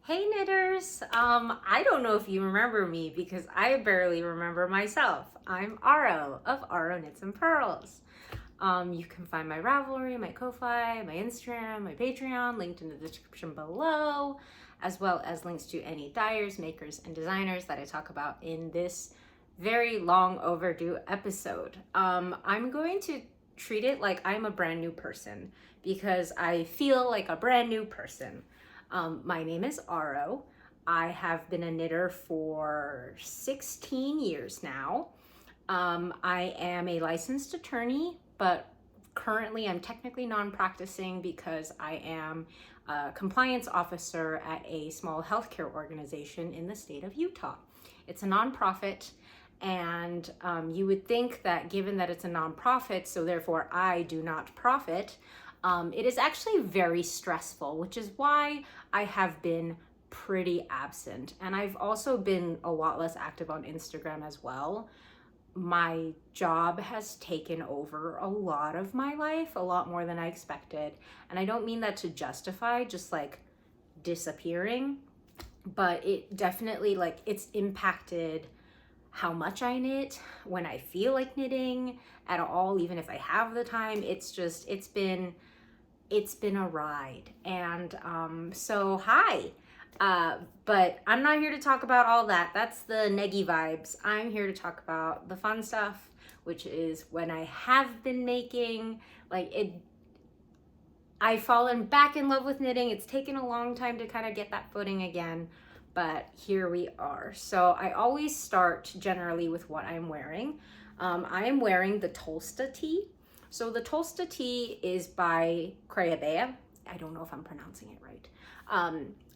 Hey knitters! I don't know if you remember me because I barely remember myself. I'm Aro of Aro Knits and Purls. You can find my Ravelry, my Ko-Fi, my Instagram, my Patreon linked in the description below, as well as links to any dyers, makers, and designers that I talk about in this very long overdue episode. I'm going to treat it like I'm a brand new person because I feel like a brand new person. My name is Aro. I have been a knitter for 16 years now. I am a licensed attorney, but currently I'm technically non-practicing because I am a compliance officer at a small healthcare organization in the state of Utah. It's a nonprofit, and you would think that given that it's a nonprofit, so therefore I do not profit, it is actually very stressful, which is why I have been pretty absent. And I've also been a lot less active on Instagram as well. My job has taken over a lot of my life, a lot more than I expected. And I don't mean that to justify just like disappearing, but it definitely it's impacted how much I knit, when I feel like knitting at all, even if I have the time. It's been a ride. And so hi, but I'm not here to talk about all that. That's the neggy vibes. I'm here to talk about the fun stuff, which is when I have been making. I've fallen back in love with knitting. It's taken a long time to kind of get that footing again, but here we are. So I always start generally with what I'm wearing. I am wearing the Tolsta tee. So the Tolsta tee is by Camellia. I don't know if I'm pronouncing it right.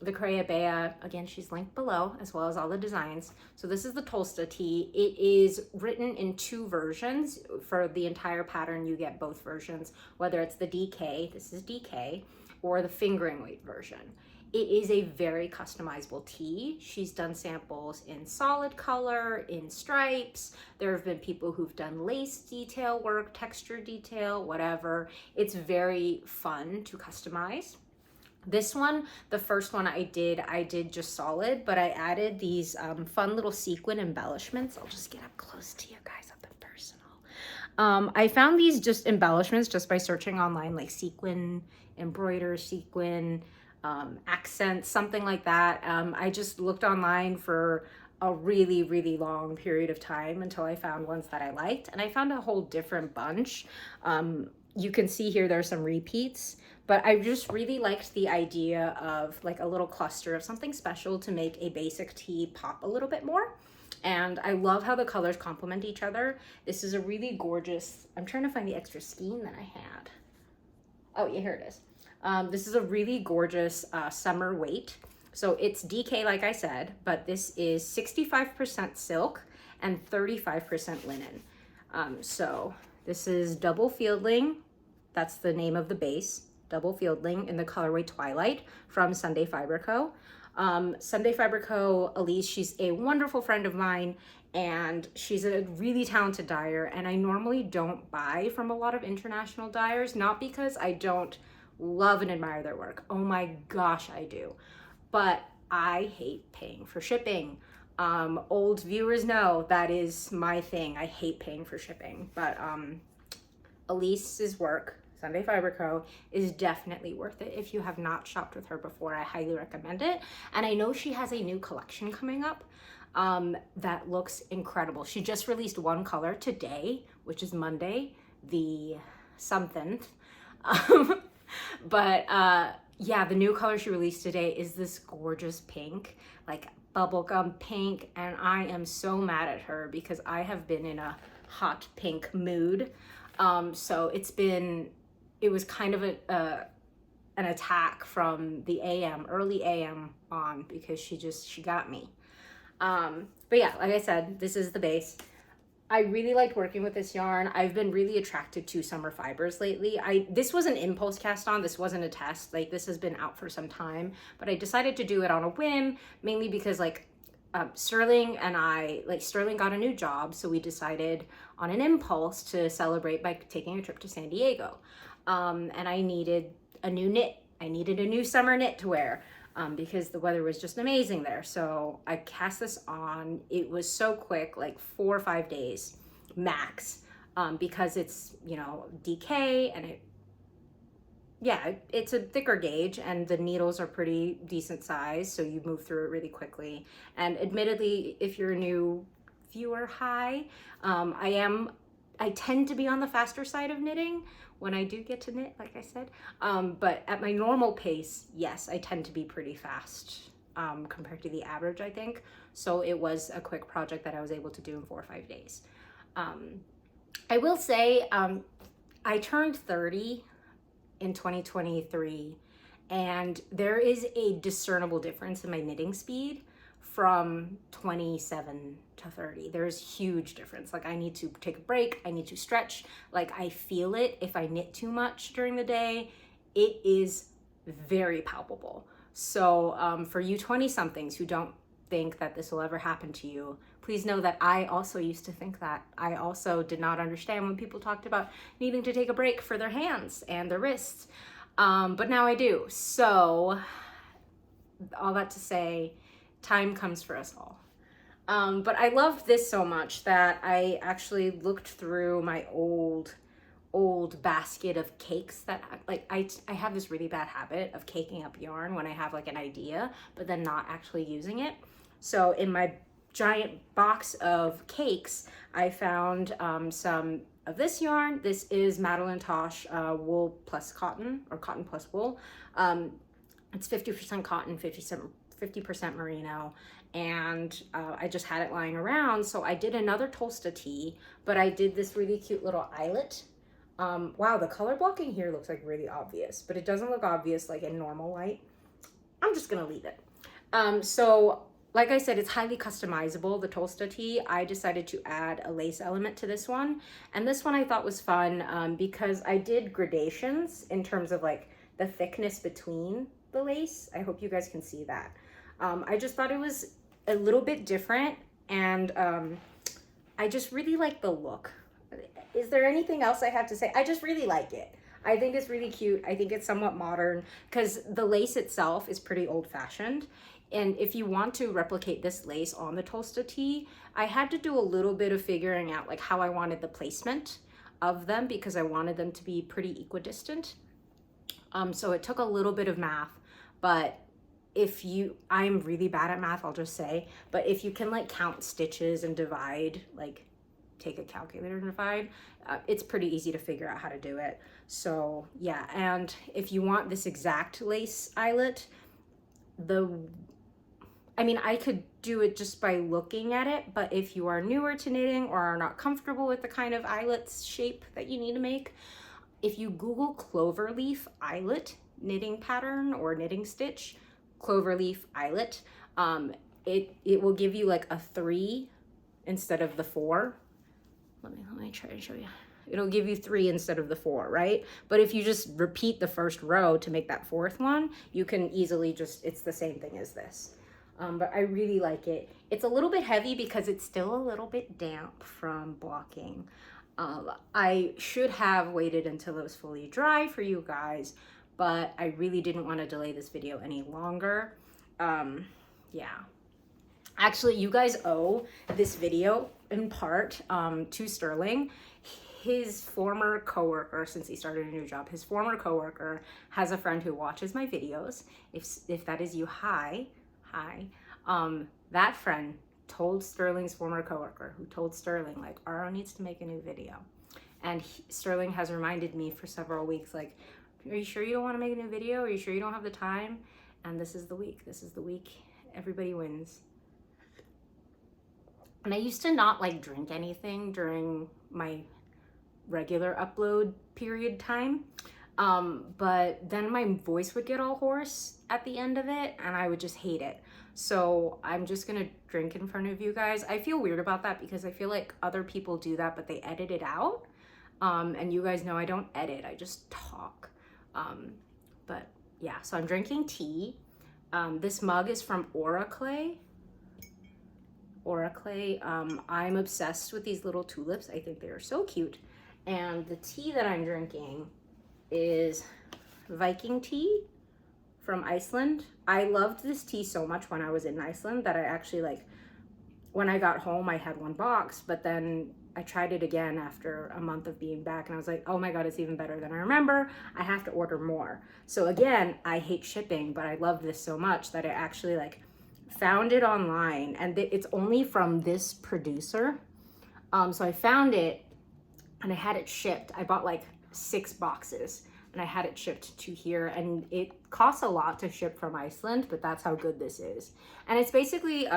The Camellia, again, she's linked below, as well as all the designs. So this is the Tolsta tee. It is written in two versions. For the entire pattern, you get both versions, whether it's the DK, this is DK, or the fingering weight version. It is a very customizable tee. She's done samples in solid color, in stripes. There have been people who've done lace detail work, texture detail, whatever. It's very fun to customize. This one, the first one I did just solid, but I added these fun little sequin embellishments. I'll just get up close to you guys, up and personal. I found these just embellishments just by searching online, like sequin, embroider, sequin, accents, something like that. I just looked online for a really, really long period of time until I found ones that I liked, and I found a whole different bunch. You can see here there's some repeats, but I just really liked the idea of like a little cluster of something special to make a basic tee pop a little bit more. And I love how the colors complement each other. This is a really gorgeous, I'm trying to find the extra skein that I had. Oh yeah, here it is. This is a really gorgeous summer weight. So it's DK, like I said, but this is 65% silk and 35% linen. So this is double Fieldling. That's the name of the base, double Fieldling, in the colorway Twilight from Sunday Fibre Co. Sunday Fibre Co, Elise, she's a wonderful friend of mine, and she's a really talented dyer. And I normally don't buy from a lot of international dyers, not because I don't love and admire their work. Oh my gosh, I do. But I hate paying for shipping. Old viewers know that is my thing. I hate paying for shipping. But Elise's work, Sunday Fibre Co, is definitely worth it. If you have not shopped with her before, I highly recommend it. And I know she has a new collection coming up that looks incredible. She just released one color today, which is Monday, the something. But yeah, the new color she released today is this gorgeous pink, like bubblegum pink, and I am so mad at her because I have been in a hot pink mood. So it was kind of an attack from the early AM on, because she got me. But yeah, like I said, this is the base. I really liked working with this yarn. I've been really attracted to summer fibers lately. This was an impulse cast on. This wasn't a test. Like, this has been out for some time, but I decided to do it on a whim, mainly because Sterling got a new job, so we decided on an impulse to celebrate by taking a trip to San Diego. And I needed a new knit. I needed a new summer knit to wear. because the weather was just amazing there. So I cast this on. It was so quick, like 4 or 5 days max, because it's, you know, DK, and it's a thicker gauge, and the needles are pretty decent size, so you move through it really quickly. And admittedly, if you're a new viewer, hi, I tend to be on the faster side of knitting when I do get to knit, like I said, but at my normal pace, yes, I tend to be pretty fast compared to the average, I think. So it was a quick project that I was able to do in 4 or 5 days. I will say, I turned 30 in 2023, and there is a discernible difference in my knitting speed from 27 to 30. There's huge difference. Like, I need to take a break, I need to stretch. Like, I feel it if I knit too much during the day. It is very palpable. So for you 20 somethings who don't think that this will ever happen to you, please know that I also used to think that. I also did not understand when people talked about needing to take a break for their hands and their wrists, but now I do. So all that to say, time comes for us all. But I loved this so much that I actually looked through my old basket of cakes that, like, I have this really bad habit of caking up yarn when I have like an idea, but then not actually using it. So in my giant box of cakes, I found some of this yarn. This is Madtosh wool plus cotton, or cotton plus wool. It's 50% cotton, 50% merino, and I just had it lying around. So I did another Tolsta tee, but I did this really cute little eyelet. Wow, the color blocking here looks like really obvious, but it doesn't look obvious like in normal light. I'm just gonna leave it. So like I said, it's highly customizable, the Tolsta tee. I decided to add a lace element to this one, and this one I thought was fun because I did gradations in terms of like the thickness between the lace. I hope you guys can see that. I just thought it was a little bit different, and I just really like the look. Is there anything else I have to say? I just really like it. I think it's really cute. I think it's somewhat modern because the lace itself is pretty old-fashioned. And if you want to replicate this lace on the Tolsta tee, I had to do a little bit of figuring out like how I wanted the placement of them, because I wanted them to be pretty equidistant. So it took a little bit of math, but I'm really bad at math, I'll just say, but if you can like count stitches and divide, like take a calculator and divide, it's pretty easy to figure out how to do it. So yeah, and if you want this exact lace eyelet, I could do it just by looking at it, but if you are newer to knitting or are not comfortable with the kind of eyelet shape that you need to make, if you Google cloverleaf eyelet knitting pattern or knitting stitch, cloverleaf eyelet, it will give you like a 3 instead of the 4. Let me try to show you. It'll give you 3 instead of the 4, right? But if you just repeat the first row to make that 4th one, you can easily it's the same thing as this. But I really like it. It's a little bit heavy because it's still a little bit damp from blocking. I should have waited until it was fully dry for you guys, but I really didn't want to delay this video any longer. Yeah. Actually, you guys owe this video in part to Sterling. His former coworker, since he started a new job, his former coworker has a friend who watches my videos. If that is you, hi. That friend told Sterling's former coworker, who told Sterling, like, Aro needs to make a new video. And Sterling has reminded me for several weeks, like, are you sure you don't want to make a new video? Are you sure you don't have the time? And this is the week. This is the week everybody wins. And I used to not like drink anything during my regular upload period time. But then my voice would get all hoarse at the end of it and I would just hate it. So I'm just gonna drink in front of you guys. I feel weird about that because I feel like other people do that, but they edit it out. And you guys know I don't edit, I just talk. But yeah, so I'm drinking tea. This mug is from Aura Clay. I'm obsessed with these little tulips. I think they are so cute. And the tea that I'm drinking is Viking tea from Iceland. I loved this tee so much when I was in Iceland that I actually, like, when I got home, I had one box, but then I tried it again after a month of being back, and I was like, oh my God, it's even better than I remember. I have to order more. So again, I hate shipping, but I love this so much that I actually, like, found it online, and it's only from this producer. So I found it and I had it shipped. I bought like 6 boxes and I had it shipped to here, and it costs a lot to ship from Iceland, but that's how good this is. And it's basically,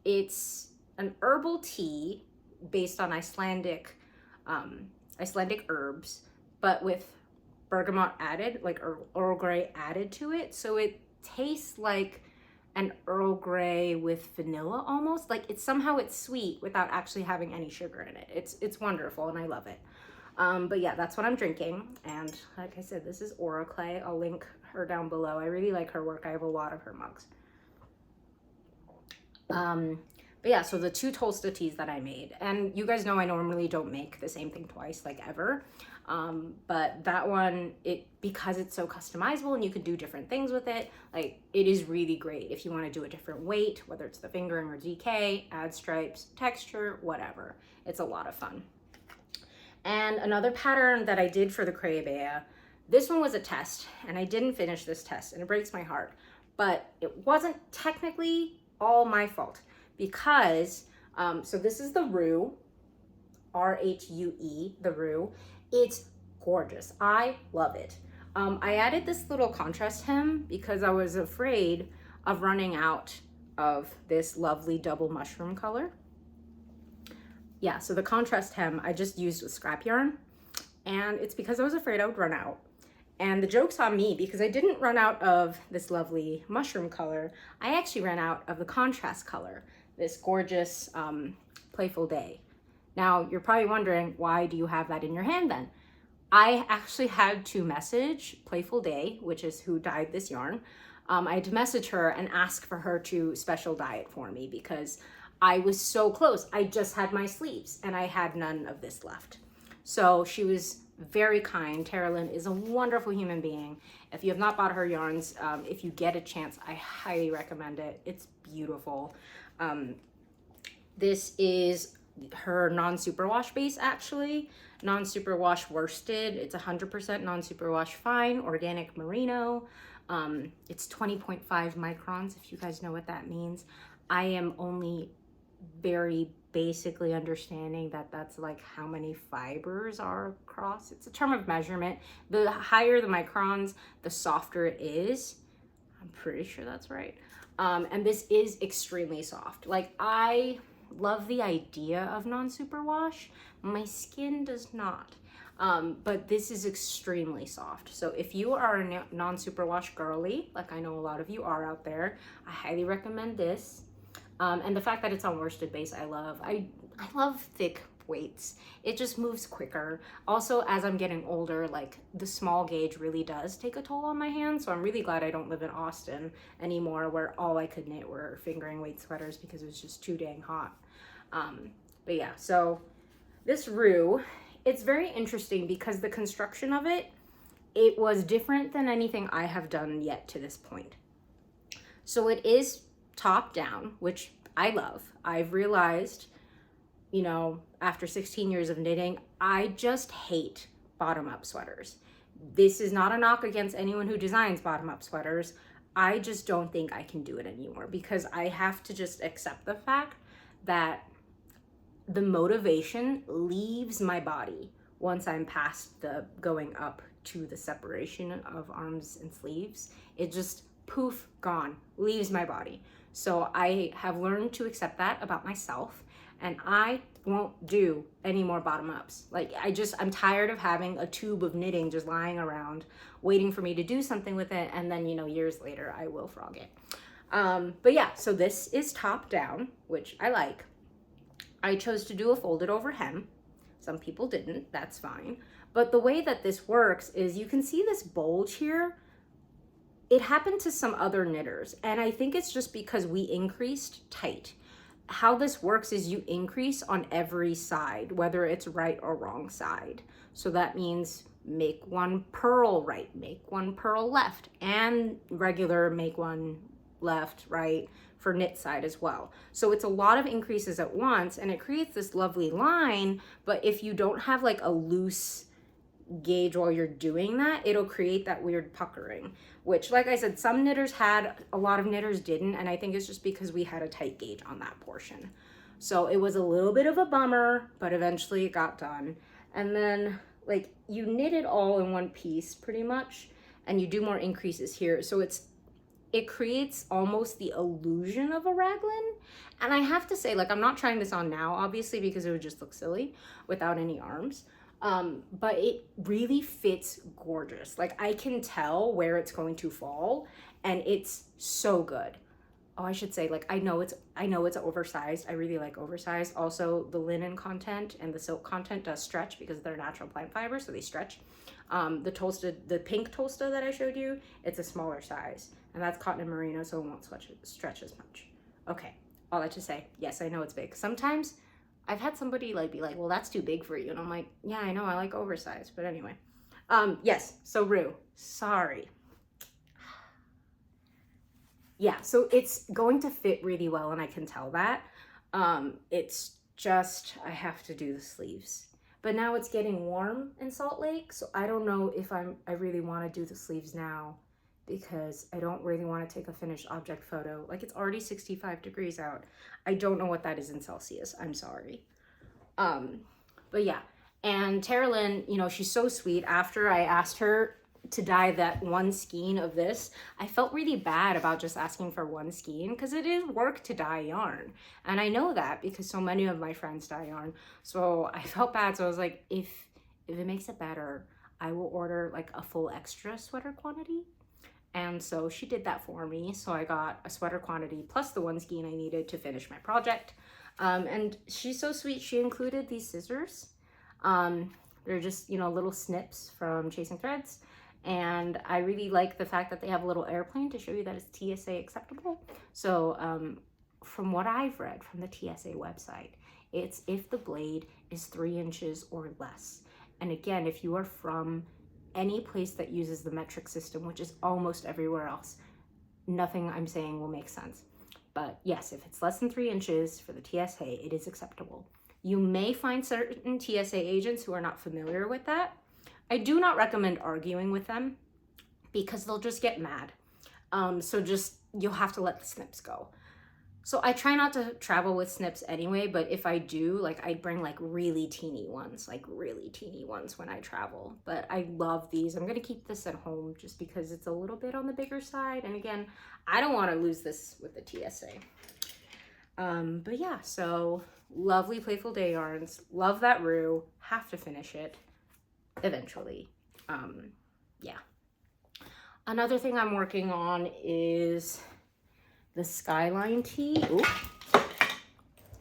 it's an herbal tea based on Icelandic herbs, but with bergamot added, like Earl Grey added to it. So it tastes like an Earl Grey with vanilla almost. Like it's sweet without actually having any sugar in it. It's wonderful and I love it. But yeah, that's what I'm drinking. And like I said, this is Aura Clay. I'll link her down below. I really like her work. I have a lot of her mugs. But yeah, so the 2 Tolsta teas that I made, and you guys know I normally don't make the same thing twice, like ever. But that one, because it's so customizable and you can do different things with it, like it is really great if you want to do a different weight, whether it's the fingering or DK, add stripes, texture, whatever. It's a lot of fun. And another pattern that I did for the Camellia, this one was a test and I didn't finish this test and it breaks my heart, but it wasn't technically all my fault because, so this is the Rhue, R-H-U-E, the Rhue. It's gorgeous. I love it. I added this little contrast hem because I was afraid of running out of this lovely double mushroom color. Yeah, so the contrast hem I just used with scrap yarn, and it's because I was afraid I would run out. And the joke's on me because I didn't run out of this lovely mushroom color. I actually ran out of the contrast color, this gorgeous Playful Day. Now, you're probably wondering, why do you have that in your hand then? I actually had to message Playful Day, which is who dyed this yarn. I had to message her and ask for her to special dye it for me because I was so close. I just had my sleeves and I had none of this left. So she was very kind. Tara Lynn is a wonderful human being. If you have not bought her yarns, if you get a chance, I highly recommend it. It's beautiful. This is her non-superwash base, actually. Non-superwash worsted. It's 100% non-superwash fine, organic merino. It's 20.5 microns, if you guys know what that means. I am only very basically understanding that that's like how many fibers are across. It's a term of measurement. The higher the microns, the softer it is. I'm pretty sure that's right. And this is extremely soft. Like, I love the idea of non-superwash. My skin does not. But this is extremely soft. So if you are a non-superwash girly, like I know a lot of you are out there, I highly recommend this. And the fact that it's on worsted base, I love. I love thick weights. It just moves quicker. Also, as I'm getting older, like the small gauge really does take a toll on my hands. So I'm really glad I don't live in Austin anymore, where all I could knit were fingering weight sweaters because it was just too dang hot. But yeah, so this Rhue, it's very interesting because the construction of it was different than anything I have done yet to this point. So it is top down, which I love. I've realized, you know, after 16 years of knitting, I just hate bottom up sweaters. This is not a knock against anyone who designs bottom up sweaters. I just don't think I can do it anymore because I have to just accept the fact that the motivation leaves my body once I'm past the going up to the separation of arms and sleeves. It just poof, gone, leaves my body. So I have learned to accept that about myself, and I won't do any more bottom ups. Like, I'm tired of having a tube of knitting just lying around waiting for me to do something with it, and then, you know, years later I will frog it. But yeah, so this is top down, which I like. I chose to do a folded over hem. Some people didn't, that's fine. But the way that this works is you can see this bulge here. It happened to some other knitters, and I think it's just because we increased tight. How this works is you increase on every side, whether it's right or wrong side. So that means make one purl right, make one purl left, and regular make one left, right for knit side as well. So it's a lot of increases at once, and it creates this lovely line. But if you don't have like a loose gauge while you're doing that, it'll create that weird puckering, which, like I said, some knitters had, a lot of knitters didn't, and I think it's just because we had a tight gauge on that portion. So it was a little bit of a bummer, but eventually it got done. And then like you knit it all in one piece pretty much, and you do more increases here. So it creates almost the illusion of a raglan. And I have to say, like, I'm not trying this on now, obviously, because it would just look silly without any arms. But it really fits gorgeous. Like, I can tell where it's going to fall, and it's so good. Oh, I should say, like, I know it's oversized. I really like oversized. Also, the linen content and the silk content does stretch because they're natural plant fiber, so they stretch. The pink Tolsta that I showed you, it's a smaller size, and that's cotton and merino, so it won't stretch as much. Okay, all that to say, yes, I know it's big. Sometimes I've had somebody like be like, well, that's too big for you, and I'm like, yeah, I know, I like oversized, but anyway. Yes, so Rhue, sorry. Yeah, so it's going to fit really well, and I can tell that. It's just, I have to do the sleeves. But now it's getting warm in Salt Lake, so I don't know if I really want to do the sleeves now, because I don't really want to take a finished object photo. Like, it's already 65 degrees out. I don't know what that is in Celsius. I'm sorry. But yeah, and Tara Lynn, you know, she's so sweet. After I asked her to dye that one skein of this, I felt really bad about just asking for one skein, because it is work to dye yarn, and I know that because so many of my friends dye yarn. So I felt bad, so I was like, if it makes it better, I will order like a full extra sweater quantity. And so she did that for me, so I got a sweater quantity plus the one skein I needed to finish my project. And she's so sweet. She included these scissors. They're just, you know, little snips from Chasing Threads. And I really like the fact that they have a little airplane to show you that it's TSA acceptable. So from what I've read from the TSA website, it's if the blade is 3 inches or less. And again, if you are from any place that uses the metric system, which is almost everywhere else, nothing I'm saying will make sense. But yes, if it's less than 3 inches for the TSA, it is acceptable. You may find certain TSA agents who are not familiar with that. I do not recommend arguing with them because they'll just get mad. So just, you'll have to let the snips go. So I try not to travel with snips anyway, but if I do, like, I bring like really teeny ones when I travel. But I love these. I'm gonna keep this at home just because it's a little bit on the bigger side. And again, I don't want to lose this with the TSA. But yeah, so lovely Playful Day Yarns. Love that Rhue. Have to finish it eventually. Yeah. Another thing I'm working on is the Skyline Tee.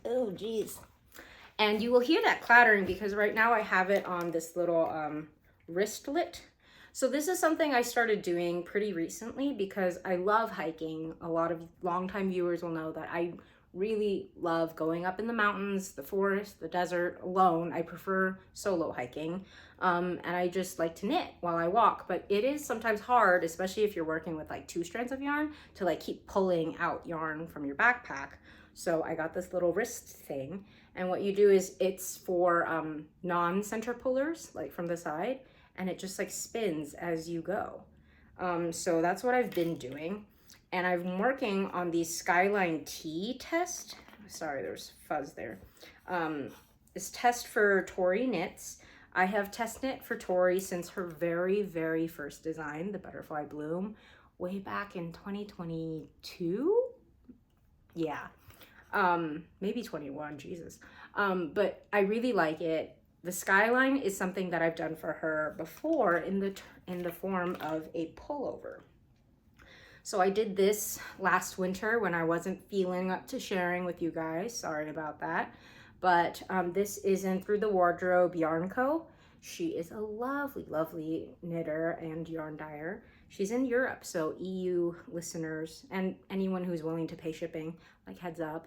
Oh geez. And you will hear that clattering because right now I have it on this little wristlet. So this is something I started doing pretty recently because I love hiking. A lot of longtime viewers will know that I really love going up in the mountains, the forest, the desert alone. I prefer solo hiking. And I just like to knit while I walk, but it is sometimes hard, especially if you're working with like 2 strands of yarn, to like keep pulling out yarn from your backpack. So I got this little wrist thing, and what you do is it's for non-center pullers, like from the side, and it just like spins as you go. So that's what I've been doing. And I'm working on the Skyline Tee test. Sorry, there's fuzz there. This test for Tori knits. I have test knit for Tori since her very, very first design, the Butterfly Bloom, way back in 2022. Yeah, maybe 21, Jesus. But I really like it. The Skyline is something that I've done for her before in the form of a pullover. So I did this last winter when I wasn't feeling up to sharing with you guys. Sorry about that. But this is in Through the Wardrobe Yarn Co. She is a lovely, lovely knitter and yarn dyer. She's in Europe, so EU listeners and anyone who's willing to pay shipping, like, heads up.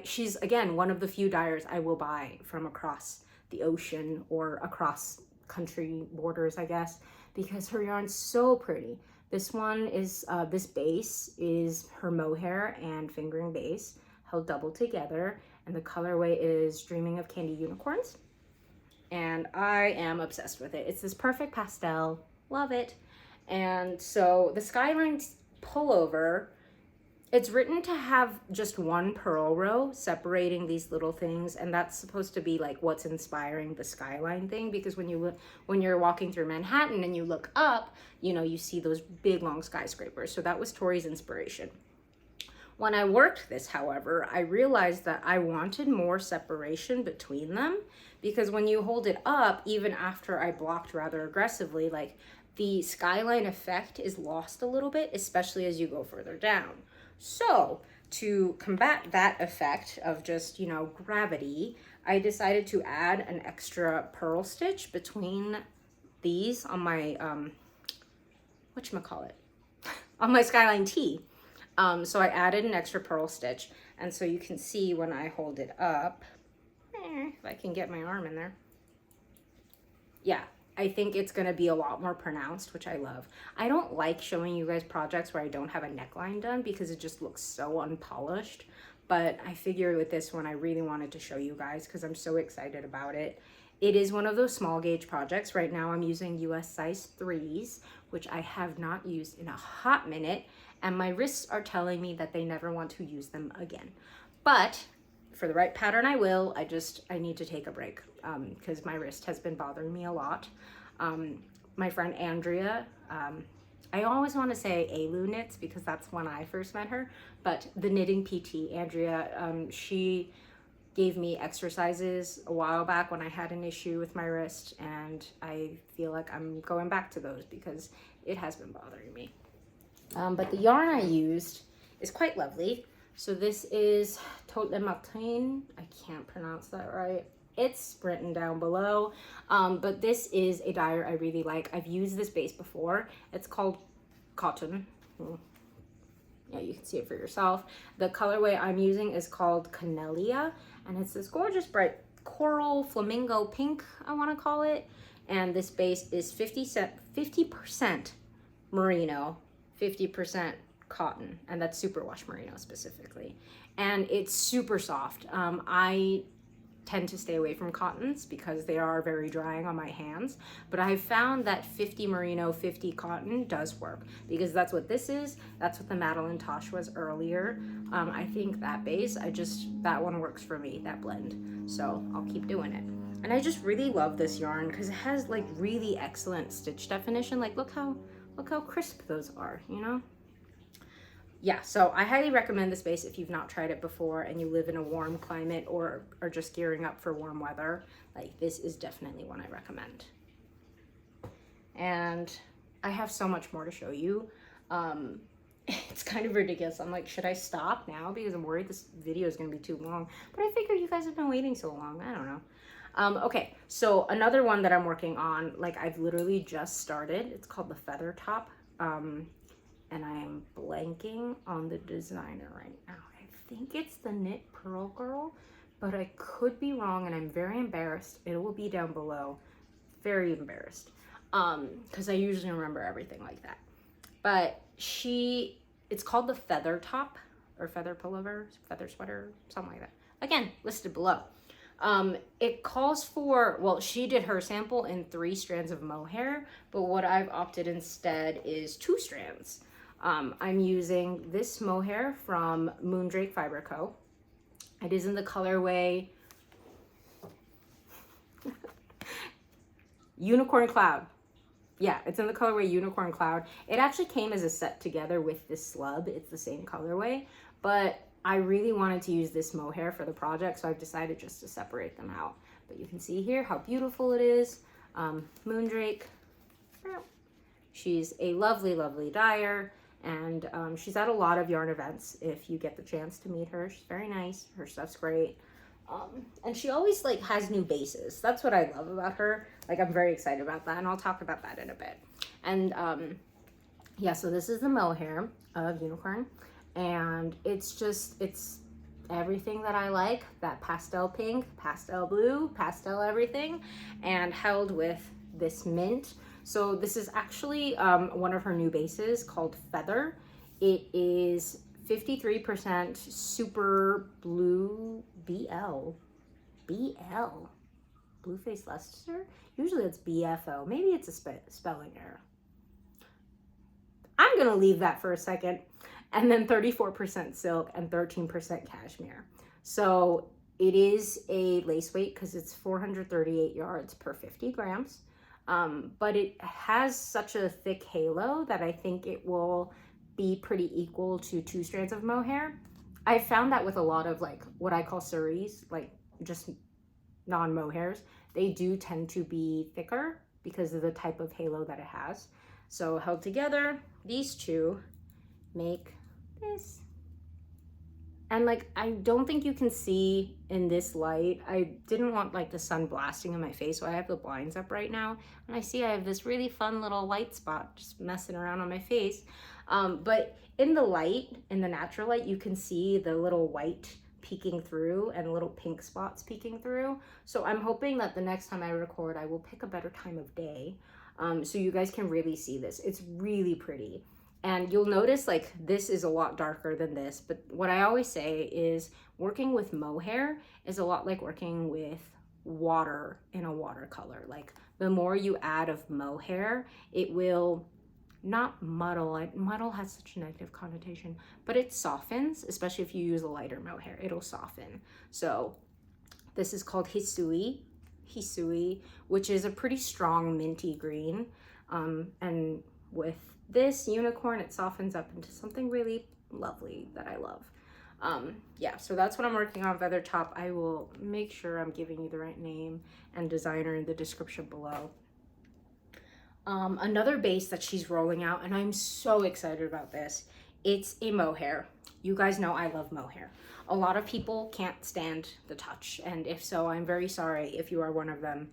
She's, again, one of the few dyers I will buy from across the ocean or across country borders, I guess, because her yarn's so pretty. This one is, this base is her mohair and fingering base held double together, and the colorway is Dreaming of Candy Unicorns. And I am obsessed with it. It's this perfect pastel, love it. And so the Skyline Pullover, it's written to have just one purl row separating these little things, and that's supposed to be like what's inspiring the skyline thing, because when you're walking through Manhattan and you look up, you know, you see those big long skyscrapers. So that was Tori's inspiration. When I worked this, however, I realized that I wanted more separation between them, because when you hold it up, even after I blocked rather aggressively, like the skyline effect is lost a little bit, especially as you go further down. So to combat that effect of just, you know, gravity, I decided to add an extra purl stitch between these on my, whatchamacallit, on my Skyline Tee. So I added an extra purl stitch, and so you can see when I hold it up, if I can get my arm in there. Yeah, I think it's gonna be a lot more pronounced, which I love. I don't like showing you guys projects where I don't have a neckline done because it just looks so unpolished. But I figured with this one, I really wanted to show you guys because I'm so excited about it. It is one of those small gauge projects. Right now I'm using US size 3s, which I have not used in a hot minute. And my wrists are telling me that they never want to use them again. But for the right pattern, I will. I need to take a break because my wrist has been bothering me a lot. My friend Andrea, I always want to say Alu Knits because that's when I first met her, but the knitting PT, Andrea, she gave me exercises a while back when I had an issue with my wrist, and I feel like I'm going back to those because it has been bothering me. But the yarn I used is quite lovely. So this is Tot le Matin. I can't pronounce that right. It's written down below. But this is a dyer I really like. I've used this base before. It's called Coton. Yeah, you can see it for yourself. The colorway I'm using is called Camellia, and it's this gorgeous bright coral flamingo pink, I want to call it. And this base is 50% merino, 50% cotton, and that's superwash merino specifically. And it's super soft. I tend to stay away from cottons because they are very drying on my hands, but I've found that 50 merino, 50 cotton does work because that's what this is. That's what the Madtosh was earlier. I think that base, that one works for me, that blend. So I'll keep doing it. And I just really love this yarn because it has like really excellent stitch definition. Like look how crisp those are, you know? Yeah, so I highly recommend this base if you've not tried it before and you live in a warm climate or are just gearing up for warm weather. Like this is definitely one I recommend. And I have so much more to show you. It's kind of ridiculous. I'm like, should I stop now? Because I'm worried this video is gonna be too long. But I figured you guys have been waiting so long, I don't know. Okay, so another one that I'm working on, like I've literally just started, it's called the Feather Top. And I am blanking on the designer right now. I think it's the Knit Purl Gurl, but I could be wrong and I'm very embarrassed. It will be down below. Very embarrassed. Because I usually remember everything like that. But it's called the Feather Top or Feather Pullover, Feather Sweater, something like that. Again, listed below. It calls for, well, she did her sample in 3 strands of mohair, but what I've opted instead is 2 strands. I'm using this mohair from Moondrake Fibre Co. It is in the colorway Unicorn Cloud. Yeah, it's in the colorway Unicorn Cloud. It actually came as a set together with this slub. It's the same colorway, but I really wanted to use this mohair for the project, so I've decided just to separate them out. But you can see here how beautiful it is. Moondrake, she's a lovely, lovely dyer, and she's at a lot of yarn events if you get the chance to meet her. She's very nice. Her stuff's great. And she always like has new bases. That's what I love about her. Like I'm very excited about that, and I'll talk about that in a bit. And yeah, so this is the mohair of Unicorn. And it's everything that I like, that pastel pink, pastel blue, pastel everything, and held with this mint. So this is actually one of her new bases called Feather. It is 53% super blue BL. BL. Blue-faced luster? Usually it's BFO. Maybe it's a spelling error. I'm gonna leave that for a second. And then 34% silk and 13% cashmere. So it is a lace weight because it's 438 yards per 50 grams. But it has such a thick halo that I think it will be pretty equal to 2 strands of mohair. I found that with a lot of like what I call suris, like just non-mohairs, they do tend to be thicker because of the type of halo that it has. So held together, these two make this. And like, I don't think you can see in this light. I didn't want like the sun blasting in my face, so I have the blinds up right now. And I see I have this really fun little white spot just messing around on my face. But in the light, in the natural light, you can see the little white peeking through and little pink spots peeking through. So I'm hoping that the next time I record, I will pick a better time of day so you guys can really see this. It's really pretty. And you'll notice like this is a lot darker than this, but what I always say is working with mohair is a lot like working with water in a watercolor. Like the more you add of mohair, it will not muddle. Muddle has such a negative connotation, but it softens, especially if you use a lighter mohair, it'll soften. So this is called Hisui, which is a pretty strong minty green. And with this unicorn, it softens up into something really lovely that I love. Yeah, so that's what I'm working on, Feather Top. I will make sure I'm giving you the right name and designer in the description below. Another base that she's rolling out, and I'm so excited about this, it's a mohair. You guys know I love mohair. A lot of people can't stand the touch, and if so, I'm very sorry if you are one of them,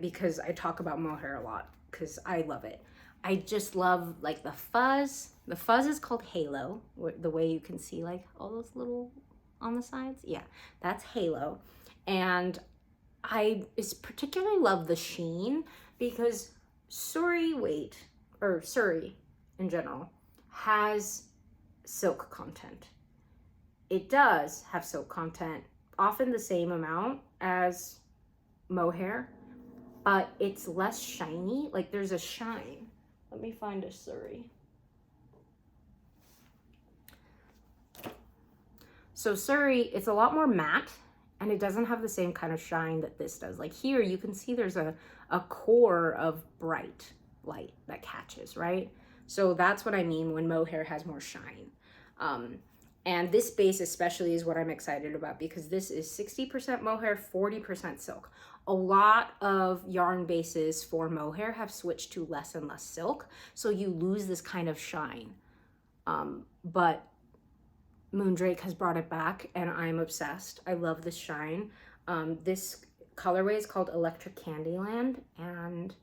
because I talk about mohair a lot, because I love it. I just love like the fuzz. The fuzz is called halo, the way you can see like all those little on the sides. Yeah, that's halo. And I particularly love the sheen because Suri in general has silk content. It does have silk content, often the same amount as mohair, but it's less shiny. Like there's a shine. Let me find a Suri. So Suri, it's a lot more matte and it doesn't have the same kind of shine that this does. Like here you can see there's a core of bright light that catches, right? So that's what I mean when mohair has more shine. And this base especially is what I'm excited about because this is 60% mohair, 40% silk. A lot of yarn bases for mohair have switched to less and less silk, so you lose this kind of shine. But Moondrake has brought it back and I'm obsessed. I love this shine. This colorway is called Electric Candyland and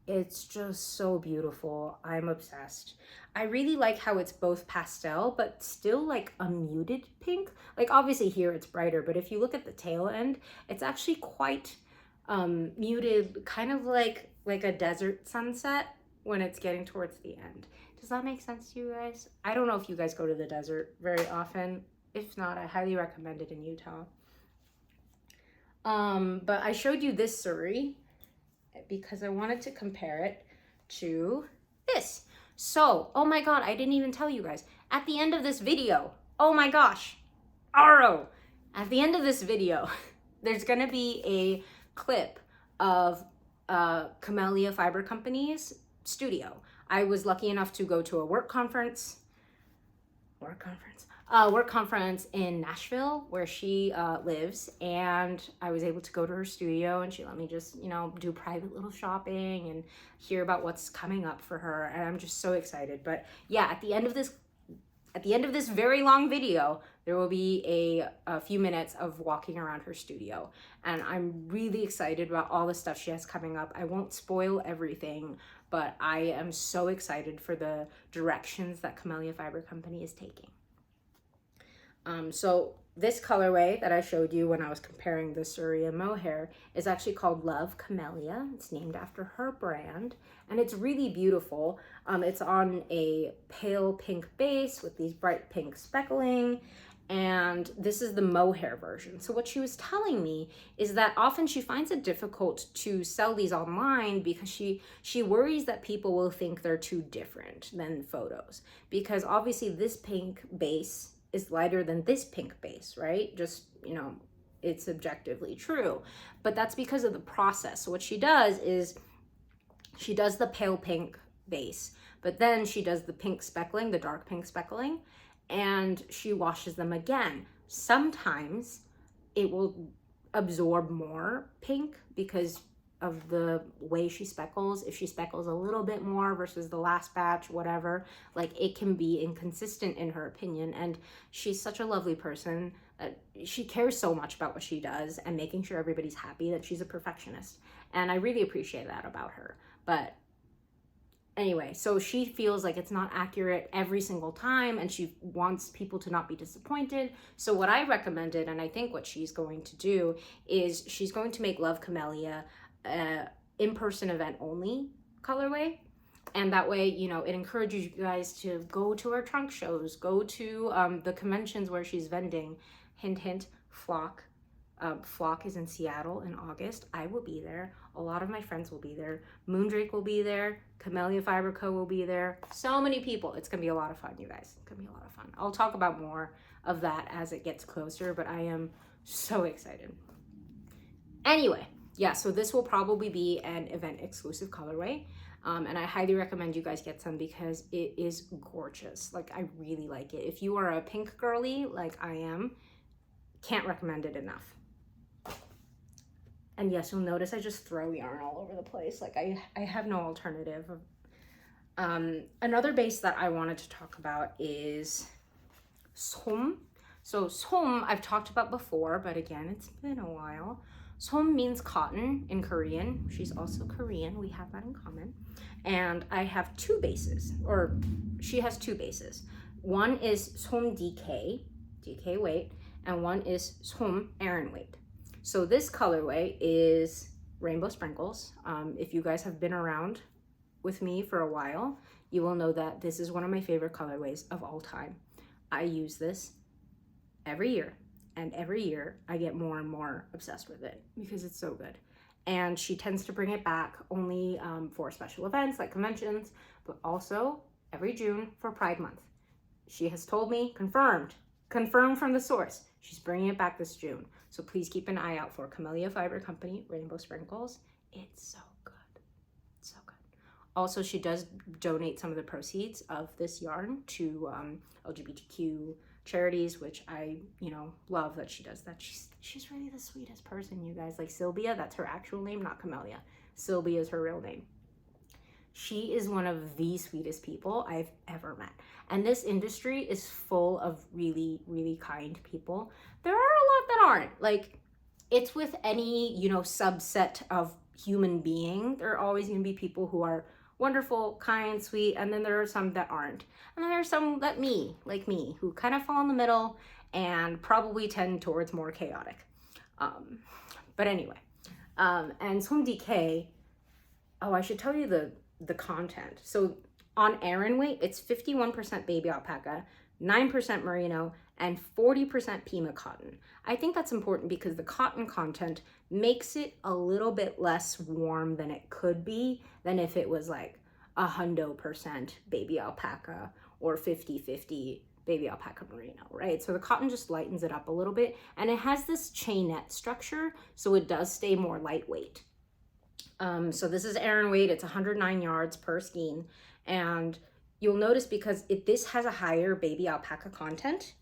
it's just so beautiful. I'm obsessed. I really like how it's both pastel, but still like a muted pink. Like obviously here it's brighter, but if you look at the tail end, it's actually quite muted, kind of like a desert sunset when it's getting towards the end. Does that make sense to you guys? I don't know if you guys go to the desert very often. If not, I highly recommend it in Utah. But I showed you this Suri because I wanted to compare it to this. So, oh my God, I didn't even tell you guys. At the end of this video, oh my gosh, Aro! At the end of this video, there's gonna be a clip of Camellia Fiber Company's studio. I was lucky enough to go to a work conference in Nashville where she lives, and I was able to go to her studio and she let me just, you know, do private little shopping and hear about what's coming up for her, and I'm just so excited. But yeah, at the end of this very long video, there will be a few minutes of walking around her studio, and I'm really excited about all the stuff she has coming up. I won't spoil everything, but I am so excited for the directions that Camellia Fiber Company is taking. So this colorway that I showed you when I was comparing the Surrey and mohair is actually called Love Camellia. It's named after her brand, and it's really beautiful. It's on a pale pink base with these bright pink speckling, and this is the mohair version. So what she was telling me is that often she finds it difficult to sell these online because she worries that people will think they're too different than photos, because obviously this pink base is lighter than this pink base, right? Just, you know, it's objectively true, but that's because of the process. So what she does is she does the pale pink base, but then she does the pink speckling, the dark pink speckling, and she washes them again. Sometimes it will absorb more pink because of the way she speckles. If she speckles a little bit more versus the last batch, whatever, like it can be inconsistent in her opinion. And she's such a lovely person. She cares so much about what she does and making sure everybody's happy, that she's a perfectionist. And I really appreciate that about her. But anyway, so she feels like it's not accurate every single time, and she wants people to not be disappointed. So what I recommended, and I think what she's going to do, is she's going to make Love Camellia in-person event only colorway, and that way, you know, it encourages you guys to go to her trunk shows, go to the conventions where she's vending. Hint hint, Flock. Flock is in Seattle in August. I will be there. A lot of my friends will be there. Moondrake will be there. Camellia Fiber Co will be there. So many people. It's gonna be a lot of fun, you guys. It's gonna be a lot of fun. I'll talk about more of that as it gets closer, but I am so excited. Anyway, yeah, so this will probably be an event exclusive colorway. And I highly recommend you guys get some because it is gorgeous. Like, I really like it. If you are a pink girly like I am, can't recommend it enough. And yes, you'll notice I just throw yarn all over the place. Like I have no alternative. Another base that I wanted to talk about is som. So som I've talked about before, but again, it's been a while. Som means cotton in Korean. She's also Korean. We have that in common. And I have two bases, or she has two bases. One is som DK weight, and one is som Aran weight. So this colorway is Rainbow Sprinkles. If you guys have been around with me for a while, you will know that this is one of my favorite colorways of all time. I use this every year, and every year I get more and more obsessed with it because it's so good. And she tends to bring it back only for special events like conventions, but also every June for Pride Month. She has told me, confirmed from the source, she's bringing it back this June. So please keep an eye out for Camellia Fiber Company Rainbow Sprinkles. It's so good, so good. Also, she does donate some of the proceeds of this yarn to LGBTQ charities, which I, you know, love that she does that. She's really the sweetest person, you guys. Like Sylvia, that's her actual name, not Camellia. Sylvia is her real name. She is one of the sweetest people I've ever met. And this industry is full of really, really kind people. There are a lot that aren't. Like, it's with any, you know, subset of human being. There are always going to be people who are wonderful, kind, sweet, and then there are some that aren't. And then there are some that like me, who kind of fall in the middle and probably tend towards more chaotic. But anyway, and Som DK, oh, I should tell you the content. So on Aran weight, it's 51% baby alpaca, 9% merino, and 40% Pima cotton. I think that's important because the cotton content makes it a little bit less warm than it could be than if it was like 100% baby alpaca or 50-50 baby alpaca merino, right? So the cotton just lightens it up a little bit, and it has this chainette structure, so it does stay more lightweight. So this is Aran weight. It's 109 yards per skein, and you'll notice because this has a higher baby alpaca content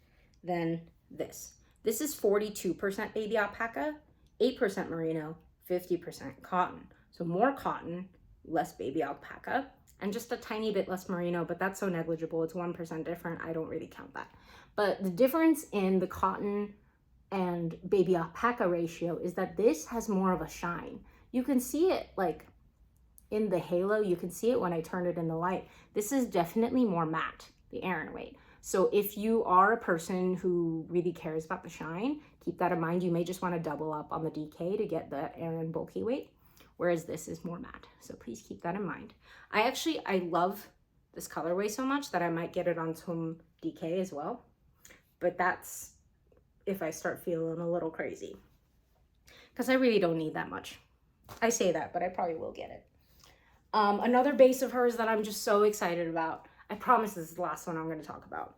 than this. This is 42% baby alpaca, 8% merino, 50% cotton. So more cotton, less baby alpaca, and just a tiny bit less merino, but that's so negligible. It's 1% different. I don't really count that. But the difference in the cotton and baby alpaca ratio is that this has more of a shine. You can see it like in the halo. You can see it when I turn it in the light. This is definitely more matte, the Aran weight. So if you are a person who really cares about the shine, keep that in mind. You may just want to double up on the DK to get the Aran bulky weight, whereas this is more matte. So please keep that in mind. I love this colorway so much that I might get it on some DK as well. But that's if I start feeling a little crazy, because I really don't need that much. I say that, but I probably will get it. Another base of hers that I'm just so excited about, I promise this is the last one I'm going to talk about,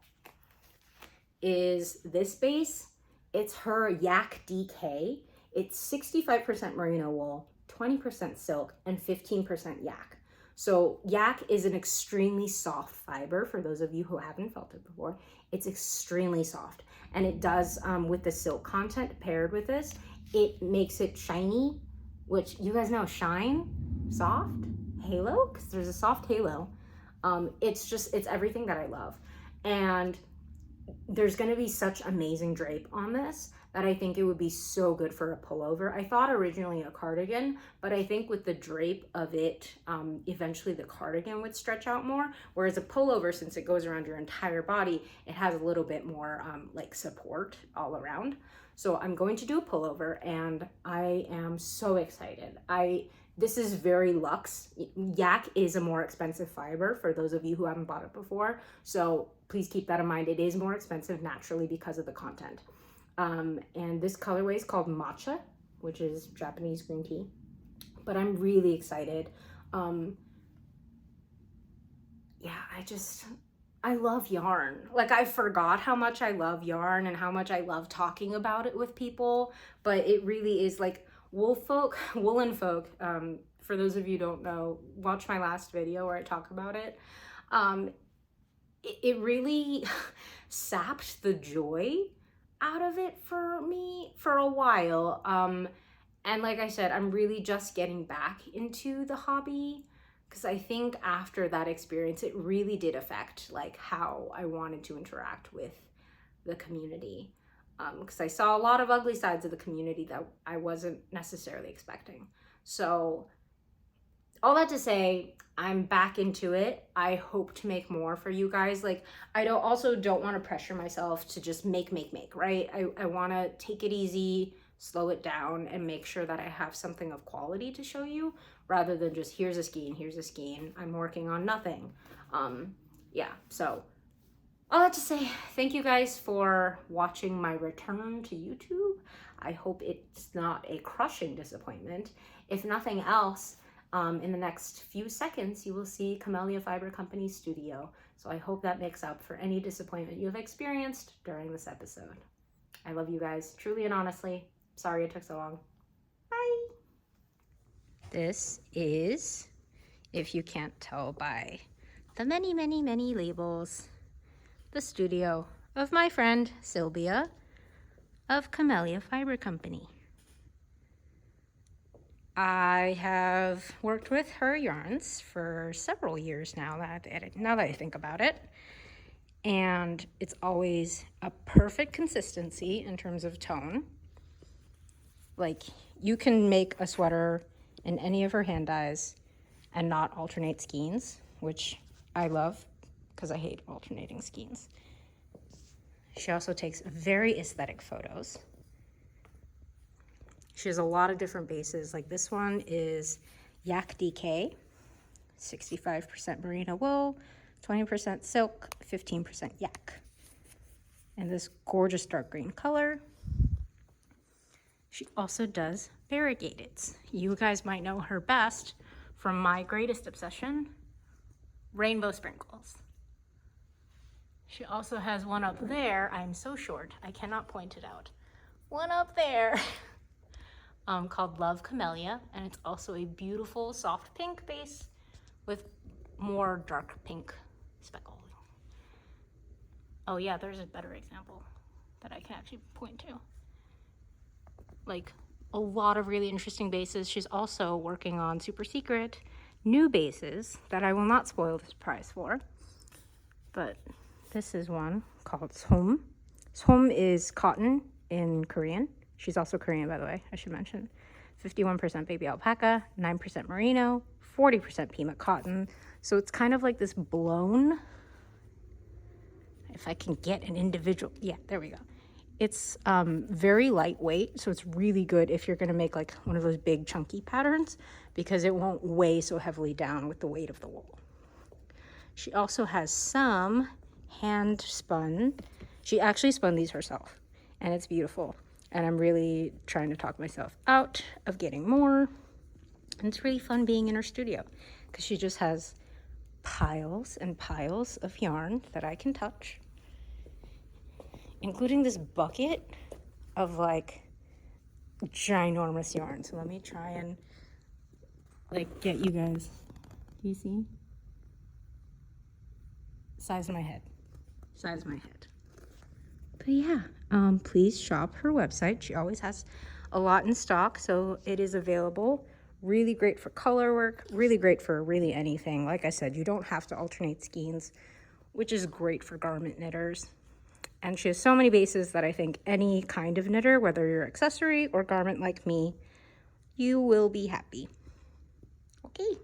is this base. It's her Yak DK. It's 65% merino wool, 20% silk, and 15% yak. So yak is an extremely soft fiber. For those of you who haven't felt it before, it's extremely soft. And it does, with the silk content paired with this, it makes it shiny, which you guys know, shine, soft, halo, because there's a soft halo. It's everything that I love. And there's going to be such amazing drape on this that I think it would be so good for a pullover. I thought originally a cardigan, but I think with the drape of it, eventually the cardigan would stretch out more. Whereas a pullover, since it goes around your entire body, it has a little bit more like support all around. So I'm going to do a pullover, and I am so excited. This is very luxe. Yak is a more expensive fiber for those of you who haven't bought it before. So please keep that in mind. It is more expensive naturally because of the content. And this colorway is called Matcha, which is Japanese green tea. But I'm really excited. Yeah, I love yarn. Like, I forgot how much I love yarn and how much I love talking about it with people. But it really is like, woolen folk, for those of you who don't know, watch my last video where I talk about it. It really sapped the joy out of it for me for a while. And like I said, I'm really just getting back into the hobby, because I think after that experience, it really did affect like how I wanted to interact with the community. Because I saw a lot of ugly sides of the community that I wasn't necessarily expecting. So all that to say, I'm back into it. I hope to make more for you guys. Like, I also don't want to pressure myself to just make, right? I want to take it easy, slow it down, and make sure that I have something of quality to show you, rather than just here's a skein, I'm working on nothing. Yeah, so all that to say, thank you guys for watching my return to YouTube. I hope it's not a crushing disappointment. If nothing else, in the next few seconds, you will see Camellia Fiber Company's studio. So I hope that makes up for any disappointment you have experienced during this episode. I love you guys, truly and honestly. Sorry it took so long. Bye. This is, if you can't tell by the many, many, many labels, the studio of my friend Sylvia of Camellia Fiber Company. I have worked with her yarns for several years now that I think about it. And it's always a perfect consistency in terms of tone. Like, you can make a sweater in any of her hand dyes and not alternate skeins, which I love because I hate alternating skeins. She also takes very aesthetic photos. She has a lot of different bases. Like, this one is Yak DK, 65% merino wool, 20% silk, 15% yak. And this gorgeous dark green color. She also does variegateds. You guys might know her best from my greatest obsession, rainbow sprinkles. She also has one up there. I'm so short, I cannot point it out. One up there. Called Love Camellia, and it's also a beautiful soft pink base with more dark pink speckle. Oh yeah, there's a better example that I can actually point to. Like, a lot of really interesting bases. She's also working on super secret new bases that I will not spoil the surprise for, but this is one called Som. Som is cotton in Korean. She's also Korean, by the way, I should mention. 51% baby alpaca, 9% merino, 40% Pima cotton. So it's kind of like this blown, if I can get an individual, yeah, there we go. It's very lightweight, so it's really good if you're gonna make like one of those big chunky patterns because it won't weigh so heavily down with the weight of the wool. She also has some hand spun. She actually spun these herself, and it's beautiful. And I'm really trying to talk myself out of getting more. And it's really fun being in her studio because she just has piles and piles of yarn that I can touch, including this bucket of like ginormous yarn. So let me try and like get you guys. Do you see? Size of my head. Size of my head. But yeah, please shop her website. She always has a lot in stock, so it is available. Really great for color work, really great for really anything. Like I said, you don't have to alternate skeins, which is great for garment knitters. And she has so many bases that I think any kind of knitter, whether you're accessory or garment like me, you will be happy. Okay.